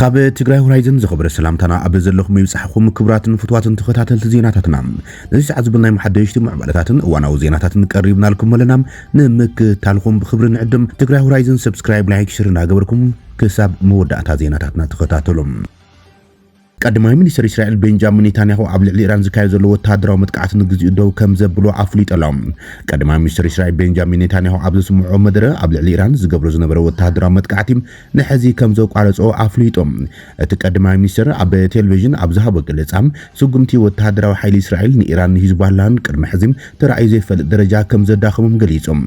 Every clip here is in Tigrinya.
ካብ ትግራይ ሆራይዘን ዝኽብረ ሰላምታና ኣብ ዘለኹም ይብጻሕኩም ክብራትን ፍትዋትን ተኸታተልቲ ዜናታትና ነዚ ሰዓት ዝብልናይ መሓደሽቲ ምዕባለታትን እዋናዊ ዜናታትን ቀሪብናልኩም ኣለና ንምክታልኩም ብክብሪ ንዕድም ትግራይ ሆራይዘን ሰብስክራይብ ላይክ ሽር እናገበርኩም ክሳብ መወዳእታ ዜናታትና ተኸታተሉም ቀዳማይ ሚኒስትር እስራኤል ቤንጃሚን ኔታንያሁ ኣብ ልዕሊ ኢራን ዝካየድ ዘሎ ወተሃደራዊ መጥቃዕቲ ንግዚኡ ደው ከም ዘብሎ ኣፍሊጦም ቀዳማይ ሚኒስትር እስራኤል ቤንጃሚን ኔታንያሁ ኣብ ዝስምዖ መደረ ኣብ ልዕሊ ኢራን ዝገብሮ ዝነበረ ወተሃደራዊ መጥቃዕቲ ንሕዚ ከም ዘቋረጾ ኣፍሊጦም እቲ ቀዳማይ ሚኒስትር ኣብ ቴሌቪዥን ኣብ ዝሃቦ ገለጻ ስጉምቲ ወተሃደራዊ ሓይሊ እስራኤል ንኢራን ሂዝቦላን ቅድሚ ሕዚም ተራእዩ ዘይፈልጥ ደረጃ ከም ዘዳኸሞም ገሊጾም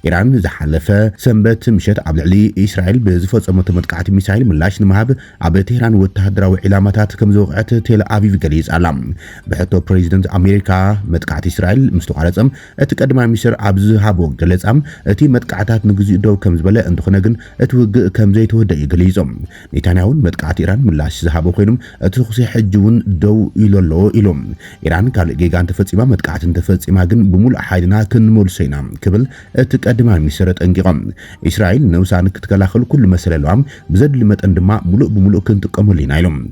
ኢራን ዝሓለፈ ሰንበት ምሸት ኣብ ልዕሊ እስራኤል ብዝፈጸመቶ መጥቃዕቲ ሚሳይል ምላሽ ንምሃብ ኣብ ቴህራን ወተሃደራዊ ዒላማታት كم زوقعت تيل أبيب جليس علام بحثو بريزيدنت أمريكا متقعت إسرائيل مستقارتهم اتقدم مصر عبز هابو جليس اتي متقعتات نجزي دو كم زبلة انتو خناجن اتوج كم زي تهدى جليسهم نتانياهو متقعت إيران ملاش زهابو خينهم اتخصي حجون دو إلوم إيران قال جيجان تفتسيما متقعت تفتسيما جن بمول أحدنا كن مول سينا قبل اتقدم مصر انقام إسرائيل نوسانك تكلاخل كل مسألة لهم بزد لمت عندما ملؤ بملؤ كنت قمولين علم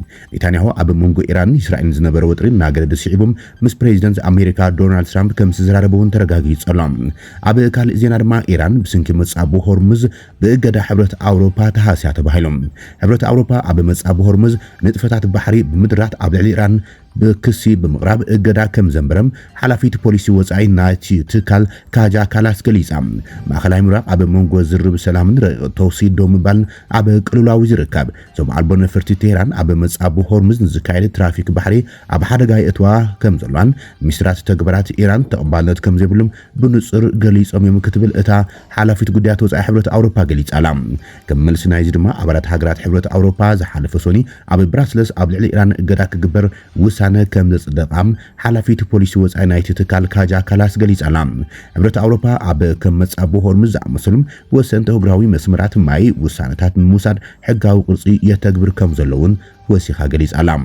نتانياهو أب مونغو إيران إسرائيل زنبر وطرين ناقرد سيعبهم مس بريزيدنت أمريكا دونالد ترامب كم سزراربون ترغاقي يتصلام أب كال إزينا رما إيران بسنكي مصابو هرمز بإقادة حبرة أوروبا تهاسيات بحيلهم حبرة أوروبا أب مصابو هرمز نتفتات بحري بمدرات أب إيران بكسي بمغرب إقادة كم زنبرم حلافيت بوليسي وزعي ناتي تكال كاجا كالاس كليسام ما خلاي مراق أب مونغو زرب سلامن توصيد دوم بان أب كلولاوي زركاب زوم ألبون فرتي تيران أب مصابو هرمز زكايد ترافيك بحري أب حدقاي اتوا كم زلوان مصرات تقبرات إيران تقبالات كم زبلم بنصر قليس أمي مكتبل اتا حلافيت قديات وزعي حبرة أوروبا قليس ألام كمل سنايز دما أبرات حقرات حبرة أوروبا زحالف سوني أب براسلس أب لعلي إيران قداك قبر وسانة كم زدقام حلافيت بوليسي وزعي نايت تكال كاجا كالاس قليس ألام حبرة أوروبا أب كم مصابو هرمز مسلم وسنته براوي مسمرات ماي وسانتات موساد حقاو قرصي يتقبر كم زلون وسيخا قليس ألام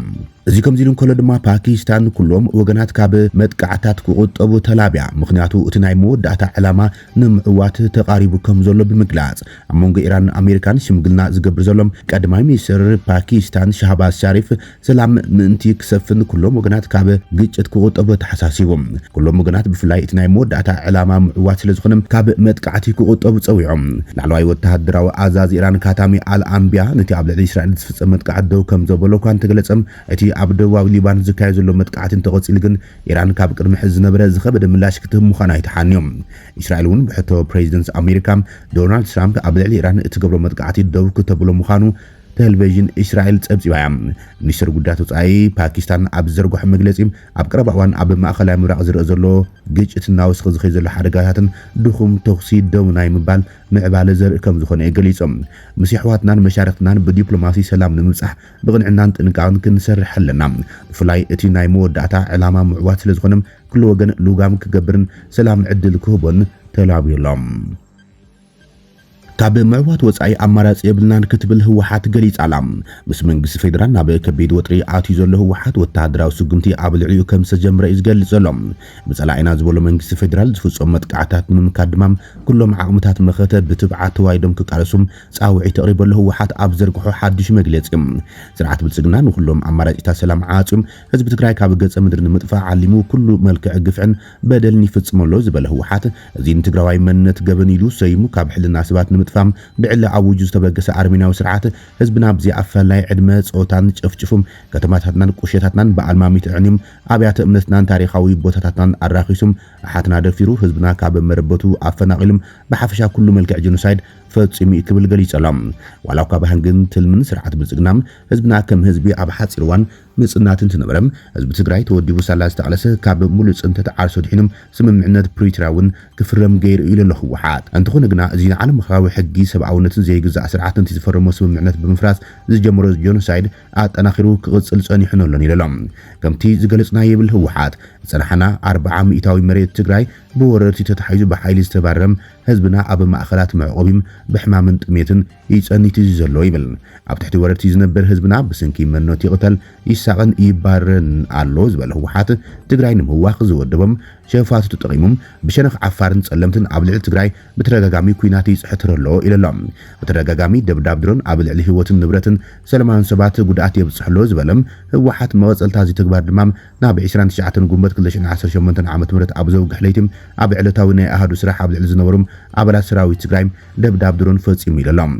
እዚ ከም ዚሉን ኮሎ ድማ ፓኪስታን ኩሎም ወገናት ካብ መጥቃዕታት ክቁጠቡ ተላብያ ምኽንያቱ እቲ ናይ መወዳእታ ዕላማ ንምዕዋት ተቃሪቡ ከም ዘሎ ብምግላጽ ኣብ መንጎ ኢራን ኣሜሪካን ሽምግልና ዝገብር ዘሎም ቀዳማይ ሚኒስትር ፓኪስታን ሻህባዝ ሻሪፍ ሰላም ምእንቲ ክሰፍን ኩሎም ወገናት ካብ ግጭት ክቁጠቡ ተሓሳሲቦም ኩሎም ወገናት ብፍላይ እቲ ናይ መወዳእታ ዕላማ ምዕዋት ስለዝኾነ ካብ መጥቃዕቲ ክቁጠቡ ጸዊዖም ላዕለዋይ ወተሃደራዊ ኣዛዚ ኢራን ካታሚ አልአንቢያ ነቲ ኣብ ልዕሊ እስራኤል ዝፍጸም መጥቃዕት ደው ከም ዘበሎ ኳን ተገለጸም እቲ ኣብ ደቡባዊ ሊባን ዝካየድ ዘሎ መጥቃዕትን ተቐፂሉ ግን ኢራን ካብ ቅድሚ ሕዚ ዝነበረ ዝኸበደ ምላሽ ክትህብ ምዃና ይተሓንዮም እስራኤል እውን ብሕቶ ፕሬዚደንት ኣሜሪካ ዶናልድ ትራምፕ ኣብ ልዕሊ ኢራን እትገብሮ መጥቃዕቲ ደው ከተብሎ ምዃኑ ቴሌቪዥን እስራኤል ጸብጺባያ ሚኒስትር ጉዳያት ወጻኢ ፓኪስታን ኣብ ዘርግሖ መግለጺ ኣብ ቀረባ እዋን ኣብ ማእኸላይ ምብራቕ ዝረአ ዘሎ ግጭትና ወስኺ ዝኸይ ዘሎ ሓደጋታትን ድኹም ተኽሲ ደው ናይ ምባል ምዕባለ ዘርኢ ከም ዝኾነ ገሊጾም ምስ ኣሕዋትናን መሻርክትናን ብዲፕሎማሲ ሰላም ንምብጻሕ ብቕንዕናን ጥንቃቐን ክንሰርሕ ኣለና ብፍላይ እቲ ናይ መወዳእታ ዕላማ ምዕዋት ስለዝኾነ ኩሉ ወገን ልጋም ክገብርን ሰላም ዕድል ክህቦን ተላቢሎም ካብ ምዕዋት ወጻኢ ኣማራጺ የብልናን ክትብል ህወሓት ገሊጽ ኣላም ምስ መንግስቲ ፌደራል ናብ ከቢድ ወጥሪ ኣትዩ ዘሎ ህወሓት ወተሃደራዊ ስጉምቲ ኣብ ልዕሊኡ ከም ዝተጀመረ ይዝገልጽ ዘሎ ብጸላኢና ዝበሎ መንግስቲ ፌደራል ዝፍጸም መጥቃዕታት ንምምካድ ድማ ኩሎም ዓቕምታት መኸተ ብትብዓት ተዋይዶም ክቃለሱም ጻውዒ ተቕሪበሉ ህወሓት ኣብ ዘርግሖ ሓድሽ መግለጺ ስርዓት ብልጽግና ንኩሎም ኣማራጺታት ሰላም ዓጽም ህዝቢ ትግራይ ካብ ገጸ ምድሪ ንምጥፋእ ዓሊሙ ኩሉ መልክዕ ግፍዕን በደልን ይፍጽመሎ ዝበለ ህወሓት እዚ ንትግራዋይ መንነት ገበን ኢሉ ሰይሙ ካብ ሕልና ሰባት فام بعلة عوجز تبقى سعرمينا وسرعات حزبنا بزي أفلاي عدمة صوتان شفشفهم كتماتنا قشيتاتنا بعلماميت عنيم أبيات أمنتنا تاريخاوي بوتاتنا الراقيسم حاتنا دفيرو حزبنا كاب مربطو أفنا علم بحفشا كل ملك جنوسايد فتصمي كبل قلي سلام ولو كاب هنجن تلمن سرعات بزقنام حزبنا كم حزبي أبحات سلوان مصناتن تنبرم حزب تግራይ ተወዲቡ ሳላስ ተቃለሰ ካብ ሙሉእ ጽንተት ዓርሶ ድሒኖም ስምምዕነት ፕሪቶሪያውን ክፍረም ገይሩ ኢሉ ለህወሓት እንተኾነ ግና እዚ ዓለም ምኽራዊ ሕጊ ሰብኣውነትን ዘይግዛእ ስርዓትን ዝፈረሞ ስምምዕነት ብምፍራስ ዝጀመሮ ጆኖሳይድ ኣጠናኺሩ ክቕጽል ጸኒሑ ነሎን ኢሎም ከምቲ ዝገለጽና ይብል ህወሓት ጸናሕና 40 ሚእታዊ መሬት ትግራይ بوررتي تتحيز بحيل استبارم حزبنا أب مأخلات معقوبيم بحمامن طميتن يصنيتي زلو يبل أب تحت وررتي زنبر حزبنا بسنكي منو تيقتل يساقن يبارن علو زبل هوحات تግራይ ንምዋኽ ዝወደቦም ሸፋቱ ተጠቂሞም ብሸነኽ ዓፋርን ጸለምትን ኣብ ልዕሊ ትግራይ ብተደጋጋሚ ኩናት ይጽሕትረሎ ኢሎም ብተደጋጋሚ ደብዳብ ድሮን ኣብ ልዕሊ ህይወትን ንብረትን ሰለማን ሰባት ጉድኣት የብጽሕሎ ዝበለም ህወሓት መቐጸልታ እዚ ተግባር ድማ ናብ 29 ጉንበት 2018 ዓመት ምረት ኣብ ዘውግሕ ለይትም ኣብ ዕለታዊ ናይ ኣሃዱ ስራሕ ኣብ ልዕሊ ዝነበሩም ኣባላት ሰራዊት ትግራይ ደብዳብ ድሮን ፈጺሙ ኢሎም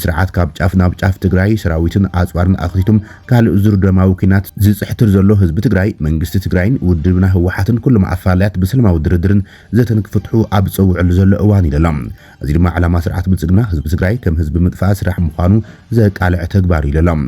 ስርዓት ካብ ጫፍ ናብ ጫፍ ትግራይ ሰራዊትን ኣጽዋርን ኣኽቲቱም ካልእ ዝርደማዊ ኩናት ዝጽሕትር ዘሎ ህዝቢ ትግራይ መንግስቲ ትግራይን ውድብና ህወሓትን ኩሎም ኣፋልያት بسلماዊ ድርድርን ዘተን ክፍትሑ ኣብ ፀውዕሉ ዘሎ እዋን ኢሎም እዚ ድማ ዓላማ ስርዓት ብልጽግና ህዝቢ ትግራይ ከም ህዝቢ ምጥፋእ ስራሕ ምዃኑ ዘቃልዕ ተግባር ኢሎም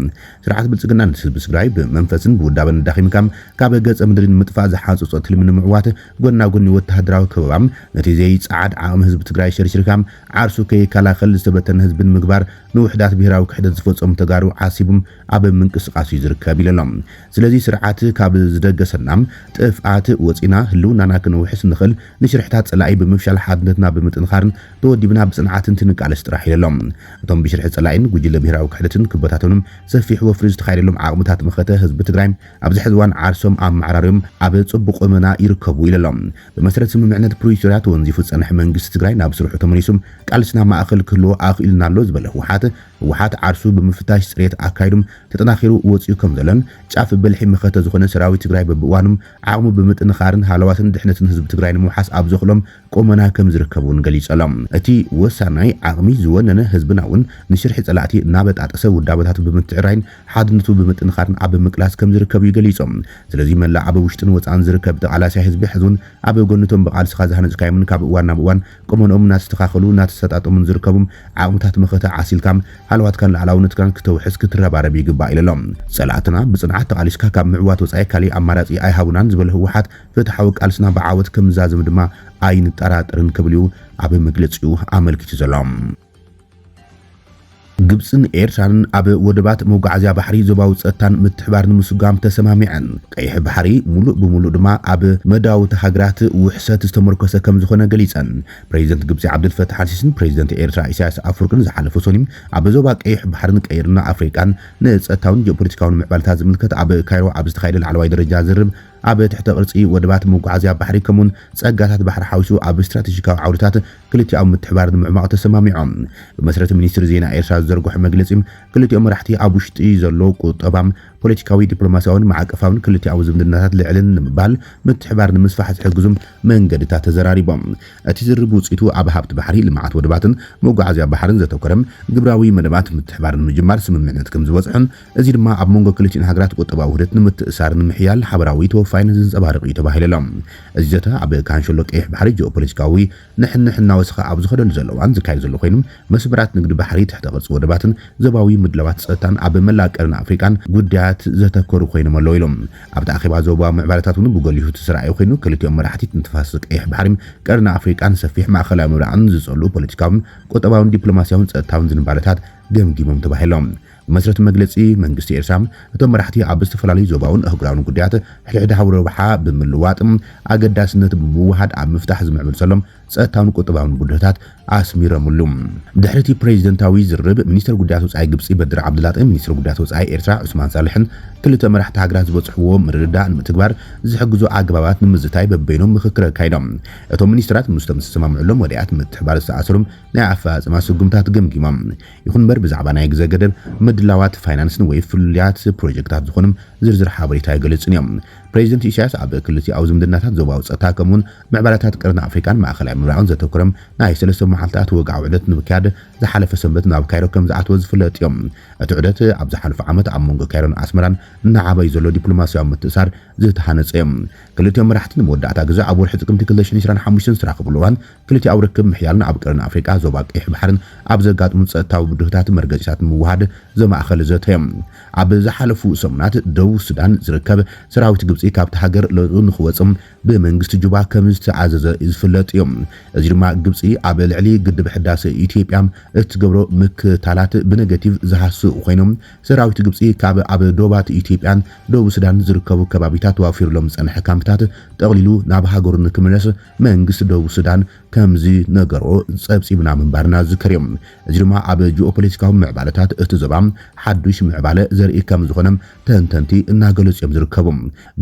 ስርዓት ብልጽግና ህዝቢ ትግራይ ብመንፈስን ብውዳበን ዳኺምካም ካብ ገጸ ምድርን ምጥፋእ ዝሓጽጾ ትልምን ምዕዋት ጎና ጎኒ ወተሃደራዊ ከበባም ነቲ ዘይ ጻዓድ ዓቕሚ ህዝቢ ትግራይ ሸርሽርካም ዓርሱ ከይከላኸል ዝተበተነ ህዝብን ምግባር ንውሕዳት ብሄራዊ ክሕደት ዝፈጸሙ ተጋሩ ዓሲቡም ኣብ ምንቅስቃስ ይዝርከብ ኢሎም ስለዚ ስርዓት ካብ ዝደገሰናም ጥፍኣት ወፂና ህልውናና ክንውሕስ ንኽእል ንሽርሕታት ጸላኢ ብምፍሻል ሓድነትና ብምጥንኻርን ተወዲብና ብጽንዓትን ትንቃለስ ጥራሕ ኢሎም እቶም ብሽርሒ ጸላኢን ጉጅለ ብሄራዊ ክሕደትን ክበታተኑም ሰፊሕ ወፍሪ ዝተኻየደሎም ዓቕምታት መኸተ ህዝቢ ትግራይ ኣብዚ ሕዚ እዋን ዓርሶም ኣብ ማዕራርዮም ኣብ ጽቡቕ ቁመና ይርከቡ ኢሎም ብመሰረት ስምምዕነት ፕሪቶሪያ ተወንዚፉ ጸንሐ መንግስቲ ትግራይ ናብ ስርሑ ተመሊሱም ቃልስና ማእኸል ክህልዎ ኣኽኢልና ኣሎ ዝበለ ህወሓት ዓርሱ ብምፍታሽ ጽሬት ኣካይዱም ተጠናኺሩ ወፂኡ ከም ዘለን ጫፍ በልሒ መኸተ ዝኾነ ሰራዊት ትግራይ በብእዋኑም ዓቕሙ ብምጥንኻርን ሃለዋትን ድሕነትን ህዝቢ ትግራይ ንምውሓስ ኣብ ዘኽሎም ቁመና ከም ዝርከቡን ገሊጸሎም እቲ ወሳናይ ዓቕሚ ዝወነነ ህዝብና እውን ንሽርሒ ጸላእቲ እናበጣጠሰ ውዳበታቱ ብምትዕራይን ሓድነቱ ብምጥንኻርን ኣብ ምቅላስ ከም ዝርከቡ ይገሊጾም ስለዚ መላ ኣብ ውሽጥን ወፃን ዝርከብ ተቓላሳይ ህዝቢ ሕዙን ኣብ ጎንቶም በቓልስኻ ዝሃነጽካዮምን ካብ እዋን ናብ እዋን ቁመኖም እናተስተኻኸሉ እናተሰጣጠሙን ዝርከቡም ዓቕምታት መኸተ ዓሲልካም ሃልዋትካን ላዕላውነትካን ክትውሕስ ክትረባረብ ይግባእ ኢሎም ጸላእትና ብጽንዓት ተቓሊስካ ካብ ምዕዋት ወጻኢ ካሊእ ኣማራጺ ኣይሃቡናን ዝበለ ህወሓት ፍትሓዊ ቃልስና ብዓወት ከም ዝዛዝም ድማ ኣይንጠራጠርን ክብል እዩ ኣብ መግለጺኡ ኣመልኪቱ ዘሎም ግብፅን ኤርትራን ኣብ ወደባት መጓዓዝያ ባሕሪ ዞባዊ ጸጥታን ምትሕባር ንምስጋም ተሰማሚዐን ቀይሕ ባሕሪ ሙሉእ ብሙሉእ ድማ ኣብ መዳውቲ ሃገራት ውሕሰት ዝተመርኮሰ ከም ዝኾነ ገሊፀን ፕሬዚደንት ግብፂ ዓብዱልፈታሕ አልሲሲን ፕሬዚደንት ኤርትራ ኢሳያስ ኣፈወርቅን ዝሓለፈ ሰኒም ኣብ ዞባ ቀይሕ ባሕርን ቀይርና ኣፍሪቃን ንጸጥታውን ጂኦፖለቲካውን ምዕባለታት ዝምልከት ኣብ ካይሮ ኣብ ዝተኻየደ ላዕለዋይ ደረጃ ዝርብ ኣብ ትሕተ ቅርጺ ወደባት መጓዓዝያ ባሕሪ ከምኡን ጸጋታት ባሕሪ ሓዊሱ ኣብ ስትራቴጂካዊ ዓውድታት ክልቲኦም ምትሕባር ንምዕማቕ ተሰማሚዖም ብመሰረት ሚኒስትሪ ዜና ኤርትራ ዝዘርግሑ መግለጺ ክልቲኦም መራሕቲ ኣብ ውሽጢ ዘሎ ቁጠባም ፖለቲካዊ ዲፕሎማሲያውን ማዕቀፋውን ክልቲኣዊ ዝምድናታት ልዕልን ንምባል ምትሕባር ንምስፋሕ ዝሕግዙም መንገድታት ተዘራሪቦም እቲ ዝርብ ውጽኢቱ ኣብ ሃብቲ ባሕሪ ልምዓት ወደባትን መጓዓዝያ ባሕርን ዘተኮረም ግብራዊ መደባት ምትሕባርን ምጅማር ስምምዕነት ከም ዝበጽሑን እዚ ድማ ኣብ መንጎ ክልቲአን ሃገራት ቁጠባዊ ውህደት ንምትእሳርን ምሕያል ሓበራዊ ተወፋይነት ዘንጸባርቕ እዩ ተባሂሎም እዚ ዘተ ኣብ ካንሸሎ ቀይሕ ባሕሪ ጂኦፖለቲካዊ ንሕንሕና ወስኻ ኣብ ዝኸደሉ ዘለዋን ዝካየድ ዘሎ ኮይኖም መስመራት ንግዲ ባሕሪ ትሕተ ቅርጺ ወደባትን ዞባዊ ምድላዋት ጸጥታን ኣብ መላእ ቀርኒ ኣፍሪቃን ጉዳያት ዘተኮሩ ኮይኖም ኣለዉ ኢሎም ኣብ ተኣኺባ ዞባዊ ምዕባለታት እውን ብጎሊሁ ተሰራዒ ኮይኑ ክልቲኦም መራሕቲ ንተፋሰስ ቀይሕ ባሕሪ ቀርኒ ኣፍሪቃን ሰፊሕ ማእኸላዊ ምብራቕን ዝጸሉ ፖለቲካውን ቁጠባውን ዲፕሎማሲያውን ጸጥታውን ዝንባለታት ገምጊሞም ተባሂሎም بمسرة مجلسي منجستي إرسام أتم مرحتي عبست فلالي زوباون أهجران قديات حلحد حول ربحا بملوات أجداس نت بموحد عم مفتاح زمع بنسلم سأتاون كتبان بدهتات أسمير ملوم دحرتي بريزيدنتاوي زرب منيستر قديات وسعي قبسي بدر عبد الله منيستر قديات وسعي إرسا عثمان صالحن كل مرحت هاجراز بصحوه مردا متكبر زحجزو عقبات نمزتاي ببينهم مخكر كايدم أتم منيسترات مستمس سمام علوم وديات متحبار السعسرم نعفاز ما سجمتات جمجمام يكون بربز عبانا يجزا قدر مدلوات فاينانسن ويفليات بروجكتات زخونم زرزر حابريتا يقلصنيم بريزيدنت إيشاس عب كلتي أو زمدناتات زوباو ጸጥታ كمون معبالاتات قرن أفريقان ማእኸላይ ምብራዕን ዘተኮረም ናይ ሰለስተ መዓልታት ወግዓዊ ዑደት ንምካድ ዝሓለፈ ሰንበት ናብ ካይሮ ከም ዝኣተወ ዝፍለጥ እዮም እቲ ዑደት ኣብ ዝሓለፈ ዓመት ኣብ መንጎ ካይሮን ኣስመራን እናዓበይ ዘሎ ዲፕሎማስያዊ ምትእሳር ዝተሃነፀ እዮም ክልቲኦም መራሕቲ ንመወዳእታ ግዜ ኣብ ወርሒ ጥቅምቲ 2025 ዝተራኸብሉ እዋን ክልቲኦም ርክብ ምሕያልን ኣብ ቀርኒ ኣፍሪቃ ዞባ ቀይሕ ባሕርን ኣብ ዘጋጥሙ ጸጥታዊ ብድህታት መርገጺታት ምውሃድ ዘማእኸለ ዘተዮም ኣብ ዝሓለፉ ሰሙናት ደቡብ ሱዳን ዝርከብ ሰራዊት ግብፂ ካብቲ ሃገር ለጡ ንኽወፅም ብመንግስቲ ጁባ ከም ዝተዓዘዘ ዝፍለጥ እዮም እዚ ድማ ግብፂ ኣብ ልዕሊ ግድብ ሕዳሴ ኢትዮጵያ እትገብሮ ምክታላት ብኔጌቲቭ ዝሃስኡ ኮይኖም ሰራዊት ግብፂ ካብ ኣብ ዶባት ኢትዮጵያን ደቡብ ሱዳን ዝርከቡ ከባቢታት ተዋፊሩሎም ዝጸንሐ ካምፕታት ጠቕሊሉ ናብ ሃገሩ ንክምለስ መንግስቲ ደቡብ ሱዳን ከምዚ ነገርኦ ጸብጺብና ምንባርና ዝከርዮም እዚ ድማ ኣብ ጂኦፖለቲካዊ ምዕባለታት እቲ ዞባ ሓዱሽ ምዕባለ ዘርኢ ከም ዝኾነ ተንተንቲ እናገለጹ እዮም ዝርከቡ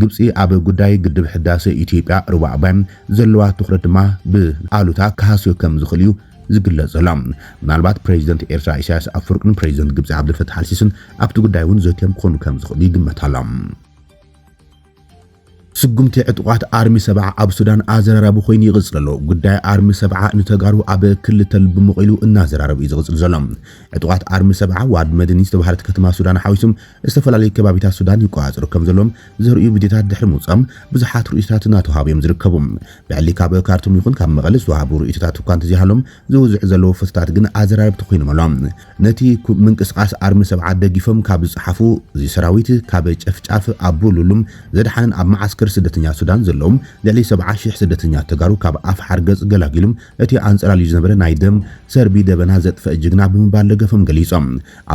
ግብጺ ኣብ ጉዳይ ግድብ ሕዳሴ ኢትዮጵያ ሩባ ኣባይ ዘለዋ ትኹረት ድማ ብኣሉታ ካሃስዮ ከም ዝኽእል እዩ ዝግለጽ ዘሎ ምናልባት ፕሬዚደንት ኤርትራ ኢሳያስ አፈወርቂን ፕሬዚደንት ግብጺ ዓብዱልፈታህ አልሲሲን ኣብቲ ጉዳይ እውን ዘትዮም ክኾኑ ከም ዝኽእሉ ይግመታሉ ስጉምቲ ዕጡቃት አርሚ 70 ኣብ ሱዳን ኣዘራራቢ ኮይኑ ይቕጽል ኣሎ ጉዳይ አርሚ 70 ንተጋሩ ኣብ ክልተል ብምቕሉ እናዘራረብ እዩ ዝቕጽል ዘሎ ዕጡቃት አርሚ 70 ዋድ መድኒ ዝተባሃለት ከተማ ሱዳን ሓዊሱም ዝተፈላለዩ ከባቢታት ሱዳን ይቆጻጸሩ ከም ዘሎም ዘርእዩ ቪድዮታት ድሕሪ ምውጻም ብዙሓት ርእይቶታት እናተዋሃብዮም ዝርከቡ ብዕሊ ካብ ካርቱም ይኹን ካብ መቐለ ዝወሃቡ ርእይቶታት እኳ እንተዚሃሎም ዝውዝዕ ዘለዎ ፍትታት ግን ኣዘራረብቲ ኮይኖም ኣሎም ነቲ ምንቅስቃስ አርሚ 70 ደጊፎም ካብ ዝጽሓፉ እዚ ሰራዊት ካብ ጨፍጫፍ ኣቦሉሉም ዘድሓንን ኣብ ማዓስከር ስደተኛ ሱዳን ዘለዎም ልዕሊ 70,000 ስደተኛ ተጋሩ ካብ ኣፍ ሓርገጽ ገላጊሎም እቲ አንጸላልዩ ዝነበረ ናይ ደም ሰርቢ ደበና ዘጥፈ እጅግና ብምባል ደገፎም ገሊጾም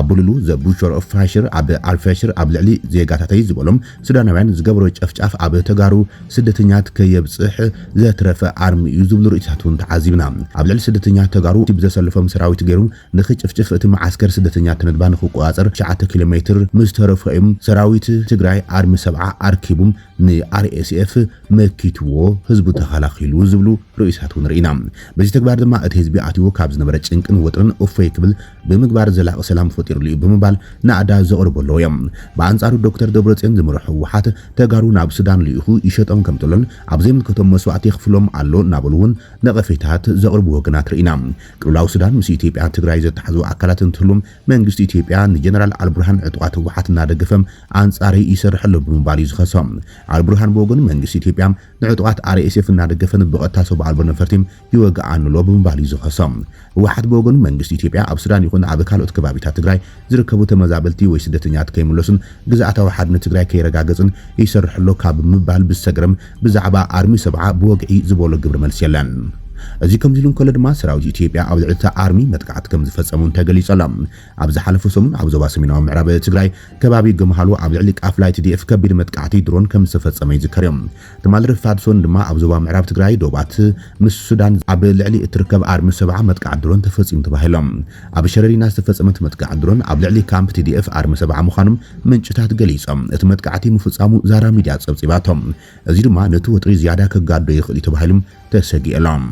ኣቡሉሉ ዘቡቾር ኦፍ ፋሽር ኣብ አልፋሽር ኣብ ልዕሊ ዜጋታተይ ዝበሎም ሱዳናውያን ዝገብሮ ጨፍጫፍ ኣብ ተጋሩ ስደተኛት ከየብጽሕ ዘትረፈ አርሚ እዩ ዝብሉ ርእይቶታት ተዓዚብና ኣብ ልዕሊ ስደተኛ ተጋሩ ብዘሰልፎም ሰራዊት ገይሩ ንኽጭፍጭፍ እቲ ማዓስከር ስደተኛ ተነድባ ንኽቆጻጸር 9 ኪሎ ሜትር ምስተረፈዮም ሰራዊት ትግራይ አርሚ 70 ኣርኪቡም ንአርኤስኤፍ መኪትዎ ህዝቡ ተኸላኺሉ ዝብሉ ርእይቶታት ንርኢና በዚ ተግባር ድማ እቲ ህዝቢ ኣትዎ ካብ ዝነበረ ጭንቅን ወጥርን ኦፈይ ክብል ብምግባር ዘላቕ ሰላም ፈጢሩሉ ብምባል ናዕዳ ዘቕርበሉ እዮም በአንጻሩ ዶክተር ደብረጽዮን ዝመርሑ ህወሓት ተጋሩ ናብ ሱዳን ልኢኹ ይሸጦም ከም ጥሎን ኣብ ዘይምልከቶም መስዋዕቲ ይኽፍሎም ኣሎ እናበሉውን ነቐፌታት ዘቕርቡ ወገናት ርኢና ቅልውላው ሱዳን ምስ ኢትዮጵያ ትግራይ ዘተሓዙ ኣካላት እንትህሉም መንግስቲ ኢትዮጵያ ንጀነራል አልቡርሃን ዕጡቃት ህወሓት እናደገፈም አንጻሪ ይሰርሐሉ ብምባል እዩ ዝኸሶም አልቡርሃን በወገኑ መንግስቲ ኢትዮጵያ ንዕጡቃት አርኤስኤፍ እናደገፈን ብቐጥታ ሰው አልቦ ነፈርቲም ይወግኣንሎ ብምባል እዩ ዝኸሶም ህወሓት በወገኑ መንግስቲ ኢትዮጵያ ኣብ ሱዳን ይኹን ኣብ ካልኦት ከባቢታት ትግራይ ዝርከቡ ተመዛበልቲ ወይ ስደተኛት ከይምለሱን ግዛኣታዊ ሓድነት ትግራይ ከይረጋገጽን ይሰርሕሎ ካብ ምባል ብዝተገረም ብዛዕባ አርሚ 70 ብወግዒ ዝበሎ ግብሪ መልስ የለን እዚ ከም ዝሉን ከለ ድማ ሰራዊት ኢትዮጵያ ኣብ ልዕሊ አርሚ መጥቃዕቲ ከም ዝፈጸሙን ተገሊጸሎም ኣብ ዝሓለፈ ሰሙን ኣብ ዞባ ሰሜናዊ ምዕራብ ትግራይ ከባቢ ገመሃሉ ኣብ ልዕሊ ቃፍላይ TDF ከቢድ መጥቃዕቲ ድሮን ከም ዝተፈጸመ ይዝከርዮም ትማል ርፋድሶን ድማ ኣብ ዞባ ምዕራብ ትግራይ ዶባት ምስ ሱዳን ኣብ ልዕሊ እትርከብ አርሚ 70 መጥቃዕቲ ድሮን ተፈጺሙ ተባሂሎም ኣብ ሸረሪና ዝተፈጸመት መጥቃዕቲ ድሮን ኣብ ልዕሊ ካምፕ TDF አርሚ 70 ምዃኖም ምንጭታት ገሊጾም እቲ መጥቃዕቲ ምፍጻሙ ዛራ ሚድያ ጸብጺባቶም እዚ ድማ ነቲ ወጥሪ ዝያዳ ከጋዶ ይኽእል እዩ ተባሂሎም ተሰጊኤሎም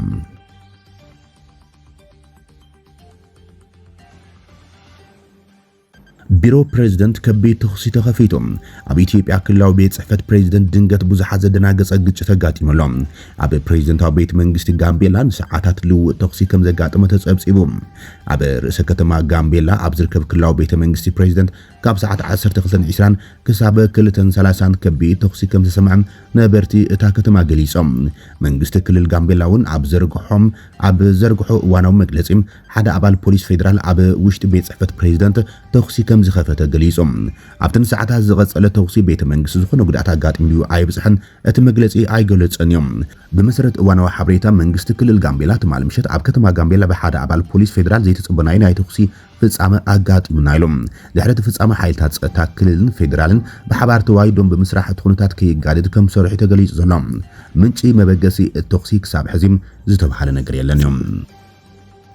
ቢሮ ፕሬዝደንት ከቢድ ተኽሲ ተኸፊቶም ኣብ ኢትዮጵያ ክልላዊ ቤት ጽሕፈት ፕሬዝደንት ድንገት ብዙሓት ዘደናገጸ ግጭት ተጋጢሞሎም ኣብ ፕሬዝደንታዊ ቤት መንግስቲ ጋምቤላ ንሰዓታት ልውውጥ ተኽሲ ከም ዘጋጠመ ተጸብጺቡ ኣብ ርእሰ ከተማ ጋምቤላ ኣብ ዝርከብ ክልላዊ ቤት መንግስቲ ፕሬዝደንት ካብ ሰዓት 12:20 ክሳብ 2:30 ከቢድ ተኽሲ ከም ዝተሰምዐ ነበርቲ እታ ከተማ ገሊጾም መንግስቲ ክልል ጋምቤላ እውን ኣብ ዘርግሖ እዋናዊ መግለጺ ሓደ ኣባል ፖሊስ ፌደራል ኣብ ውሽጢ ቤት ጽሕፈት ፕሬዝደንት ተኽሲ ከም ዝኸፈተ ገሊጾም ኣብተን ሰዓታት ዝቐጸለ ተኽሲ ቤተ መንግስቲ ዝኾነ ጉድኣት ኣጋጢሙሉ ኣይብጽሕን እቲ መግለጺ ኣይገለጸን እዮም ብመሰረት እዋናዊ ሓበሬታ መንግስቲ ክልል ጋምቤላ ትማል ምሸት ኣብ ከተማ ጋምቤላ ብሓደ ኣባል ፖሊስ ፌደራል ዘይተጽበናይ ናይ ተኽሲ ፍጻመ ኣጋጢሙና ኢሎም ድሕሪ እቲ ፍጻመ ሓይልታት ጸጥታ ክልልን ፌደራልን ብሓባር ተዋይዶም ብምስራሕ እቲ ኩነታት ከይጋደድ ከም ዝሰርሑ ተገሊጹ ዘሎ ምንጪ መበገሲ ተኽሲ ክሳብ ሕዚም ዝተባሃለ ነገር የለን እዮም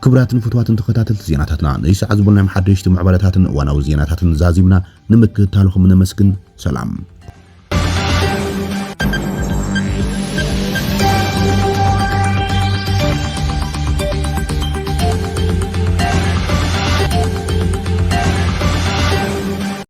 ክብራትን ፍትዋትን ተኸታተልቲ ዜናታትና ንይሰዓት ዝቡልናይ ሓደሽቲ ምዕባለታትን እዋናዊ ዜናታትን ዛዚምና ንምክትታልኩም ነመስግን ሰላም